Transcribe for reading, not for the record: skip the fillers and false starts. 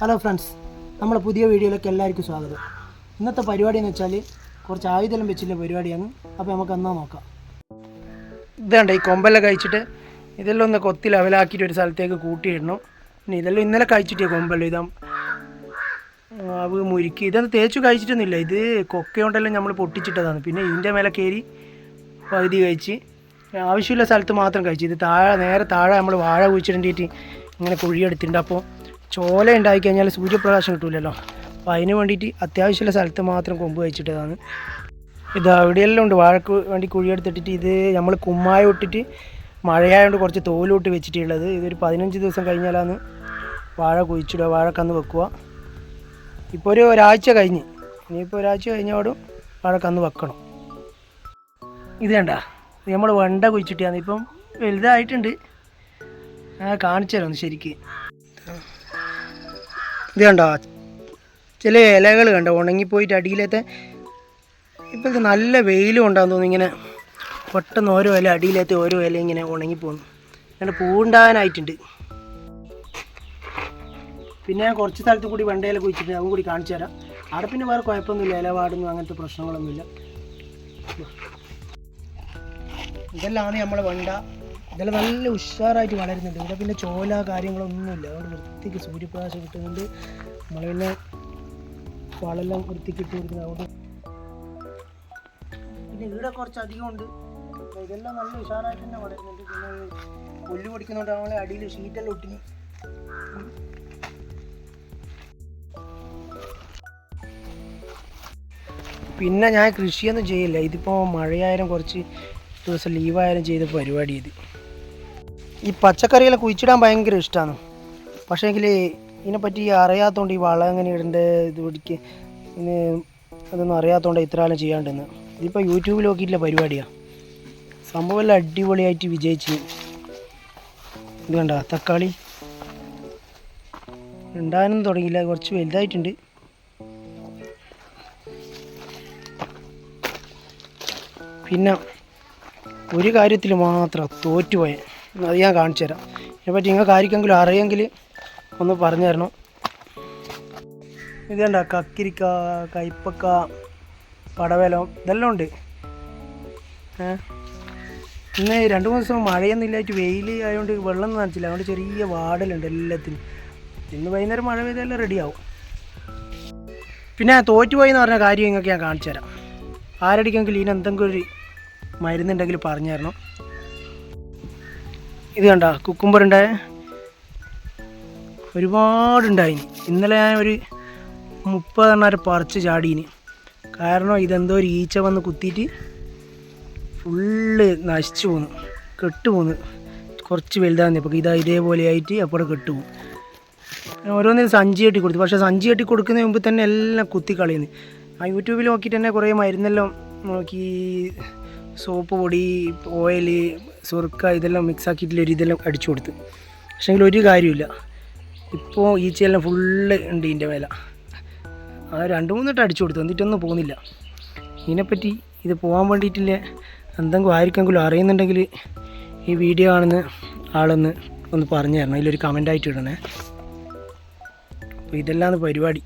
Hello friends, നമ്മുടെ പുതിയ വീഡിയോയിലേക്ക് എല്ലാവർക്കും സ്വാഗതം. ഇന്നത്തെ പരിപാടി എന്ന് വെച്ചാൽ കുറച്ച് ആയുധം വെച്ചിട്ടുള്ള പരിപാടിയാണ്. അപ്പോൾ നമുക്ക് എന്നാ നോക്കാം. ഇതാണ്ട് ഈ കൊമ്പെല്ലാം കഴിച്ചിട്ട് ഇതെല്ലാം ഒന്ന് കൊത്തി ലെവലാക്കിയിട്ട് ഒരു സ്ഥലത്തേക്ക് കൂട്ടിയിടണം. പിന്നെ ഇതെല്ലാം ഇന്നലെ കഴിച്ചിട്ടേ കൊമ്പെല്ലാം ഇതാ അത് മുരുക്കി ഇതൊന്നും തേച്ചു കഴിച്ചിട്ടൊന്നുമില്ല. ഇത് കൊക്കയുണ്ടെല്ലാം നമ്മൾ പൊട്ടിച്ചിട്ടതാണ്. പിന്നെ ഇതിൻ്റെ മേലെ കയറി പകുതി കഴിച്ച് ആവശ്യമുള്ള സ്ഥലത്ത് മാത്രം കഴിച്ചു. ഇത് നേരെ താഴെ നമ്മൾ വാഴ കുഴിച്ചിടേണ്ടിയിട്ട് ഇങ്ങനെ കുഴിയെടുത്തിട്ടുണ്ട്. അപ്പോൾ ചോല ഉണ്ടായിക്കഴിഞ്ഞാൽ സൂര്യപ്രകാശം കിട്ടില്ലല്ലോ. അപ്പോൾ അതിന് വേണ്ടിയിട്ട് അത്യാവശ്യമുള്ള സ്ഥലത്ത് മാത്രം കൊമ്പ് വെച്ചിട്ടതാണ്. ഇത് അവിടെയെല്ലാം ഉണ്ട് വാഴക്ക് വേണ്ടി കുഴിയെടുത്തിട്ട് ഇത് നമ്മൾ കുമ്മായ ഇട്ടിട്ട് മഴയായതുകൊണ്ട് കുറച്ച് തോലോട്ട് വെച്ചിട്ടുള്ളത്. ഇതൊരു 15 ദിവസം കഴിഞ്ഞാലാണ് വാഴ കുഴിച്ചിടുക, വാഴക്കന്ന് വെക്കുക. ഇപ്പോൾ ഒരാഴ്ച കഴിഞ്ഞ്, ഇനിയിപ്പോൾ ഒരാഴ്ച കഴിഞ്ഞോടും വാഴക്കന്ന് വെക്കണം. ഇത് കണ്ട നമ്മൾ വെണ്ട കുഴിച്ചിട്ടാണ്. ഇപ്പം വലുതായിട്ടുണ്ട്. കാണിച്ചു തരാം ഒന്ന് ശരിക്ക്. ഇത് കണ്ടോ, ചില ഇലകൾ കണ്ടോ ഉണങ്ങിപ്പോയിട്ട് അടിയിലത്തെ. ഇപ്പം ഇത് നല്ല വെയിലും ഉണ്ടാകുന്നു തോന്നുന്നു. ഇങ്ങനെ പെട്ടെന്ന് ഓരോ ഇല അടിയിലത്തെ ഓരോ ഇല ഇങ്ങനെ ഉണങ്ങിപ്പോകുന്നു. അങ്ങനെ പൂണ്ടാകാനായിട്ടുണ്ട്. പിന്നെ ഞാൻ കുറച്ച് സ്ഥലത്ത് കൂടി വെണ്ടയില കുഴിച്ചിട്ട് അതും കൂടി കാണിച്ചു തരാം. അവിടെ പിന്നെ വേറെ കുഴപ്പമൊന്നുമില്ല, ഇല വാടുന്നു അങ്ങനത്തെ പ്രശ്നങ്ങളൊന്നുമില്ല. ഇതെല്ലാമാണ് നമ്മളെ വെണ്ട. ഇതെല്ലാം നല്ല ഉഷാറായിട്ട് വളരുന്നുണ്ട്. ഇവിടെ പിന്നെ ചോല കാര്യങ്ങളൊന്നുമില്ല. അതുകൊണ്ട് വൃത്തിക്ക് സൂര്യപ്രകാശം കിട്ടുന്നുണ്ട്. നമ്മൾ പിന്നെ വളമെല്ലാം വൃത്തിക്ക് ഇട്ട് കൊടുക്കുന്നത്. അതുകൊണ്ട് പിന്നെ ഇവിടെ കുറച്ച് അധികം ഉണ്ട്. ഇതെല്ലാം നല്ല ഉഷാറായിട്ട് തന്നെ വളരുന്നുണ്ട്. പിന്നെ പുല്ല് പൊടിക്കുന്നതുകൊണ്ട് നമ്മളെ അടിയിൽ ഷീറ്റെല്ലാം ഒട്ടിന്. പിന്നെ ഞാൻ കൃഷിയൊന്നും ചെയ്യില്ല. ഇതിപ്പോൾ മഴയായാലും കുറച്ച് ദിവസം ലീവായാലും ചെയ്ത പരിപാടി ഇത്. ഈ പച്ചക്കറിയെല്ലാം കുഴിച്ചിടാൻ ഭയങ്കര ഇഷ്ടമാണ്. പക്ഷേങ്കിൽ ഇതിനെപ്പറ്റി അറിയാത്തതുകൊണ്ട് ഈ വളം എങ്ങനെ ഇടേണ്ടത് ഇത് പിടിക്ക് ഇന്ന് അതൊന്നും അറിയാത്തതുകൊണ്ട് ഇത്ര കാലം ചെയ്യാണ്ടെന്ന്. ഇതിപ്പോൾ യൂട്യൂബിൽ നോക്കിയിട്ടുള്ള പരിപാടിയാണ്. സംഭവമെല്ലാം അടിപൊളിയായിട്ട് വിജയിച്ച്. ഇത് കണ്ട തക്കാളി ഉണ്ടാകാനൊന്നും തുടങ്ങിയില്ല, കുറച്ച് വലുതായിട്ടുണ്ട്. പിന്നെ ഒരു കാര്യത്തിൽ മാത്രം തോറ്റുപോയ, അത് ഞാൻ കാണിച്ചു തരാം. ഇതിനെപ്പറ്റി നിങ്ങൾക്ക് ആർക്കെങ്കിലും അറിയെങ്കിൽ ഒന്ന് പറഞ്ഞു തരണം. ഇത് കണ്ട കക്കിരിക്ക, കയ്പ്പക്ക, പടവലം ഇതെല്ലാം ഉണ്ട്. ഇന്ന് 2-3 ദിവസം മഴയൊന്നും ഇല്ലായിട്ട് വെയിൽ ആയതുകൊണ്ട് വെള്ളം നനച്ചില്ല. അതുകൊണ്ട് ചെറിയ വാടലുണ്ട് എല്ലാത്തിനും. ഇന്ന് വൈകുന്നേരം മഴ പെയ്തെല്ലാം റെഡിയാവും. പിന്നെ തോറ്റുപോയി എന്ന് പറഞ്ഞ കാര്യം നിങ്ങൾക്ക് ഞാൻ കാണിച്ചു തരാം. ആരടിക്കെങ്കിലും ഇതിന് എന്തെങ്കിലും ഒരു മരുന്നുണ്ടെങ്കിൽ പറഞ്ഞു തരണം. ഇത് കണ്ട കുക്കുംബർ ഉണ്ടായ ഒരുപാടുണ്ടായിന്. ഇന്നലെ ഞാൻ ഒരു 30 എണ്ണം പറിച്ച് ചാടീന്. കാരണം ഇതെന്തോ ഒരു ഈച്ച വന്ന് കുത്തിയിട്ട് ഫുള്ള് നശിച്ചു പോന്നു, കെട്ടുപോന്നു. കുറച്ച് വലുതാകുന്നു. അപ്പോൾ ഇതേപോലെ ആയിട്ട് അപ്പോൾ കെട്ടുപോകും. ഓരോന്നിനും സഞ്ചി കെട്ടി കൊടുത്തു. പക്ഷേ സഞ്ചി കെട്ടി കൊടുക്കുന്നതിന് മുമ്പ് തന്നെ എല്ലാം കുത്തിക്കളയുന്നു. ആ യൂട്യൂബിൽ നോക്കിയിട്ട് തന്നെ കുറേ മരുന്നെല്ലാം നോക്കി, സോപ്പ് പൊടി, ഓയിൽ, സുർക്ക ഇതെല്ലാം മിക്സാക്കിയിട്ടുള്ളൊരു ഇതെല്ലാം അടിച്ചു കൊടുത്ത്. പക്ഷേങ്കിൽ ഒരു കാര്യമില്ല. ഇപ്പോൾ ഈച്ചയെല്ലാം ഫുള്ള് ഉണ്ട് ഇതിൻ്റെ മേലെ. ആ 2-3 വട്ടം അടിച്ചു കൊടുത്തു, എന്നിട്ടൊന്നും പോകുന്നില്ല. ഇതിനെപ്പറ്റി ഇത് പോകാൻ വേണ്ടിയിട്ടില്ല എന്തെങ്കിലും ആർക്കെങ്കിലും അറിയുന്നുണ്ടെങ്കിൽ ഈ വീഡിയോ കാണുന്ന ആളൊന്ന് ഒന്ന് പറഞ്ഞു തരണം. ഇതിലൊരു കമൻ്റായിട്ട് ഇടണേ. അപ്പോൾ ഇതെല്ലാം പരിപാടി.